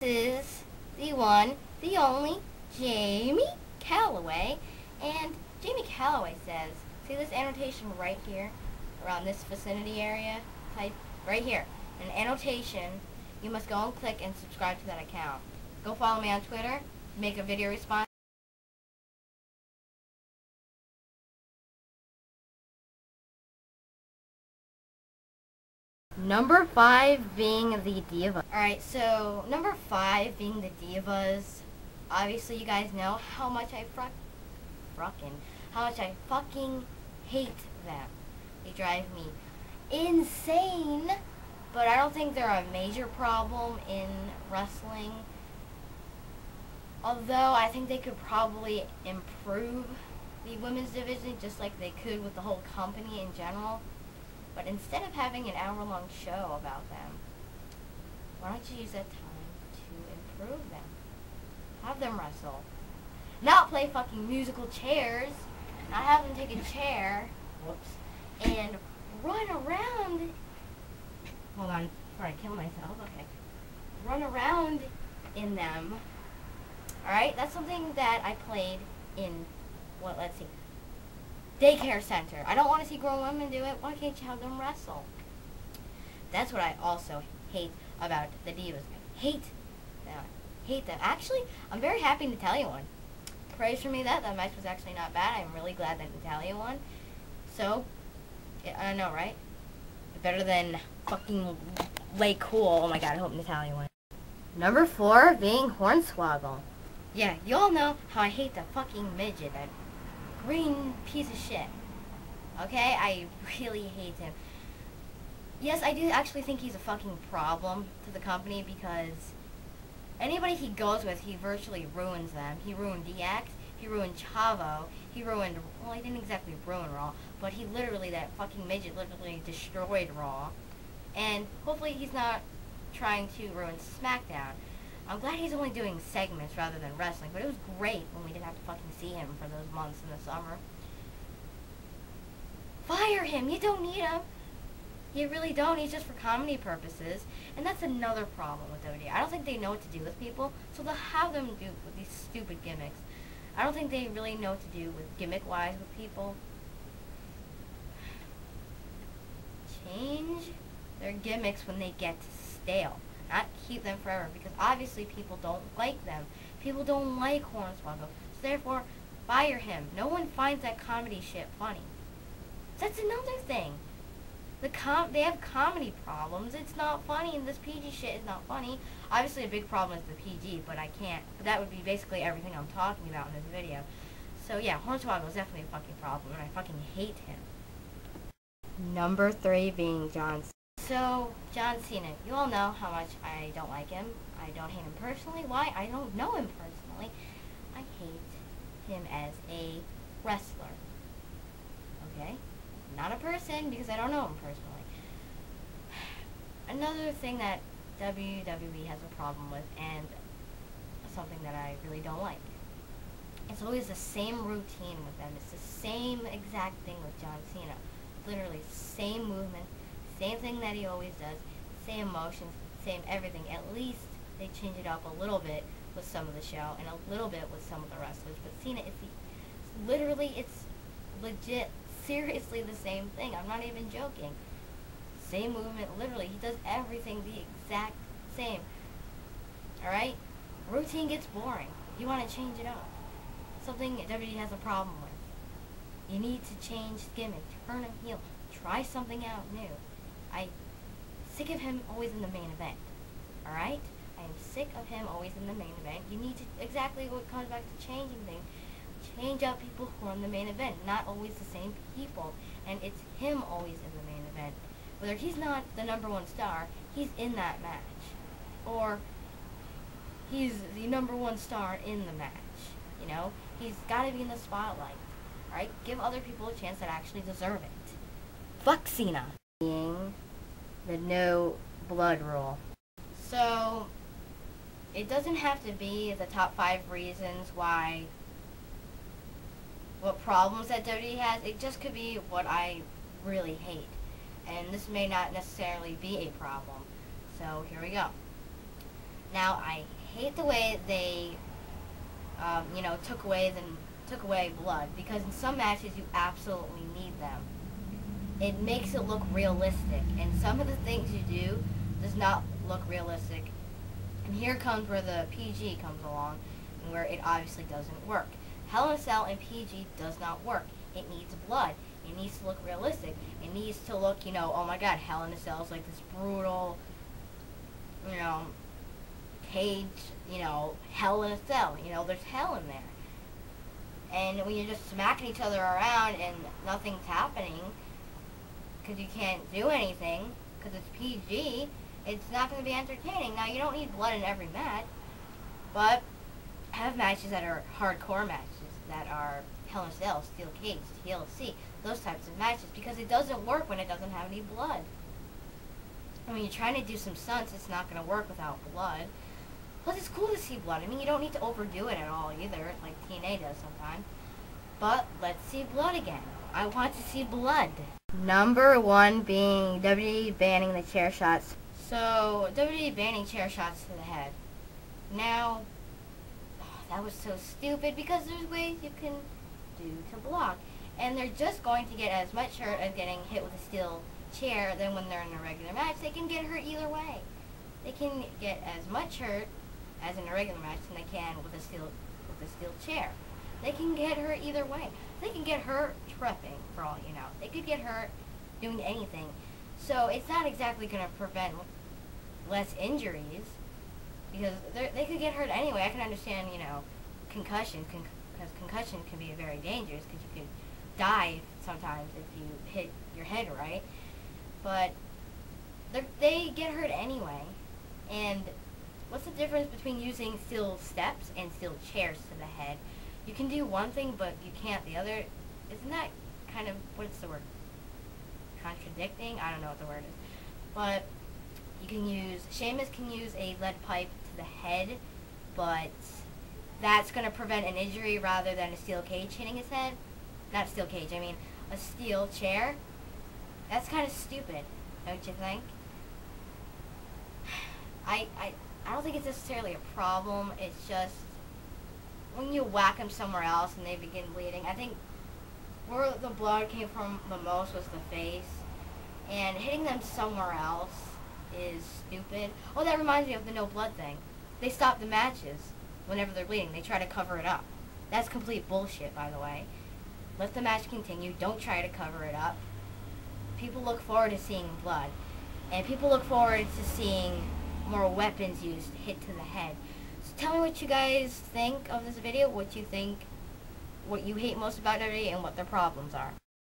This is the one, the only, Jamie Calloway. And Jamie Calloway says, see this annotation right here, around this vicinity area? Type right here. An annotation, you must go and click and subscribe to that account. Go follow me on Twitter, make a video response. Number 5 being the divas. Alright, so number 5 being the divas. Obviously you guys know how much I fucking hate them. They drive me insane, but I don't think they're a major problem in wrestling. Although I think they could probably improve the women's division just like they could with the whole company in general. But instead of having an hour-long show about them, why don't you use that time to improve them? Have them wrestle. Not play fucking musical chairs. Not have them take a chair, and run around. Hold on, before I kill myself, okay. Run around in them. Alright, that's something that I played in, let's see. Daycare center. I don't want to see grown women do it. Why can't you have them wrestle? That's what I also hate about the divas. I hate them. Actually, I'm very happy Natalia won. Praise for me that match was actually not bad. I'm really glad that Natalia won. So, I know, right? Better than fucking Lay Cool. Oh my god, I hope Natalia won. Number 4 being Hornswoggle. Yeah, you all know how I hate the fucking midget. That green piece of shit. Okay? I really hate him. Yes, I do actually think he's a fucking problem to the company because anybody he goes with, he virtually ruins them. He ruined DX, he ruined Chavo, he ruined, well, he didn't exactly ruin Raw, but he literally, that fucking midget literally destroyed Raw. And hopefully he's not trying to ruin SmackDown. I'm glad he's only doing segments rather than wrestling, but it was great when we didn't have to fucking see him for those months in the summer. Fire him! You don't need him! You really don't. He's just for comedy purposes. And that's another problem with WWE. I don't think they know what to do with people, so they'll have them do with these stupid gimmicks. I don't think they really know what to do with gimmick-wise with people. Change their gimmicks when they get stale. Not keep them forever, because obviously people don't like them. People don't like Hornswoggle, so therefore, fire him. No one finds that comedy shit funny. That's another thing. They have comedy problems. It's not funny, and this PG shit is not funny. Obviously, a big problem is the PG, but that would be basically everything I'm talking about in this video. So yeah, Hornswoggle is definitely a fucking problem, and I fucking hate him. Number 3 being John Cena. So, John Cena, you all know how much I don't like him. I don't hate him personally. Why? I don't know him personally. I hate him as a wrestler. Okay? Not a person, because I don't know him personally. Another thing that WWE has a problem with, and something that I really don't like, it's always the same routine with them. It's the same exact thing with John Cena. Literally, same movement, same thing that he always does, same emotions, same everything. At least they change it up a little bit with some of the show, and a little bit with some of the wrestlers. But Cena, it's legit, seriously the same thing. I'm not even joking. Same movement, literally. He does everything the exact same. Alright? Routine gets boring. You want to change it up. Something WWE has a problem with. You need to change gimmick, turn him heel, try something out new. I'm sick of him always in the main event. Alright? I am sick of him always in the main event. You need to, exactly what comes back to changing things. Change up people who are in the main event, not always the same people. And it's him always in the main event. Whether he's not the #1 star, he's in that match. Or he's the #1 star in the match. You know? He's got to be in the spotlight. Alright? Give other people a chance that actually deserve it. Fuck Cena. Being the no blood rule. So, it doesn't have to be the top 5 reasons why, what problems that WWE has. It just could be what I really hate. And this may not necessarily be a problem. So, here we go. Now, I hate the way they, took away blood, because in some matches you absolutely need them. It makes it look realistic, and some of the things you do does not look realistic. And here comes where the PG comes along, and where it obviously doesn't work. Hell in a Cell and PG does not work. It needs blood. It needs to look realistic. It needs to look, oh my god, Hell in a Cell is like this brutal, cage, hell in a cell. There's hell in there. And when you're just smacking each other around and nothing's happening, because you can't do anything, because it's PG, it's not going to be entertaining. Now, you don't need blood in every match, but have matches that are hardcore matches, that are Hell in a Cell, Steel Cage, TLC, those types of matches, because it doesn't work when it doesn't have any blood. And when you're trying to do some stunts, it's not going to work without blood. Plus, it's cool to see blood. I mean, you don't need to overdo it at all either, like TNA does sometimes. But let's see blood again. I want to see blood. Number 1 being WWE banning the chair shots. So, WWE banning chair shots to the head. Now, that was so stupid, because there's ways you can do to block. And they're just going to get as much hurt as getting hit with a steel chair than when they're in a regular match. They can get hurt either way. They can get as much hurt as in a regular match than they can with a steel chair. They can get hurt either way. They can get hurt tripping, for all you know. They could get hurt doing anything. So it's not exactly going to prevent less injuries, because they could get hurt anyway. I can understand, concussions, because concussion can be very dangerous, because you could die sometimes if you hit your head right. But they get hurt anyway. And what's the difference between using steel steps and steel chairs to the head? You can do one thing, but you can't the other. Isn't that kind of, what's the word? Contradicting? I don't know what the word is. But Sheamus can use a lead pipe to the head, but that's going to prevent an injury rather than a steel cage hitting his head. Not a steel cage, I mean a steel chair. That's kind of stupid, don't you think? I don't think it's necessarily a problem. It's just when you whack them somewhere else and they begin bleeding. I think where the blood came from the most was the face, and hitting them somewhere else is stupid. Oh, that reminds me of the no blood thing. They stop the matches whenever they're bleeding. They try to cover it up. That's complete bullshit, by the way. Let the match continue. Don't try to cover it up. People look forward to seeing blood, and people look forward to seeing more weapons used hit to the head. So tell me what you guys think of this video, what you hate most about WWE, and what their problems are.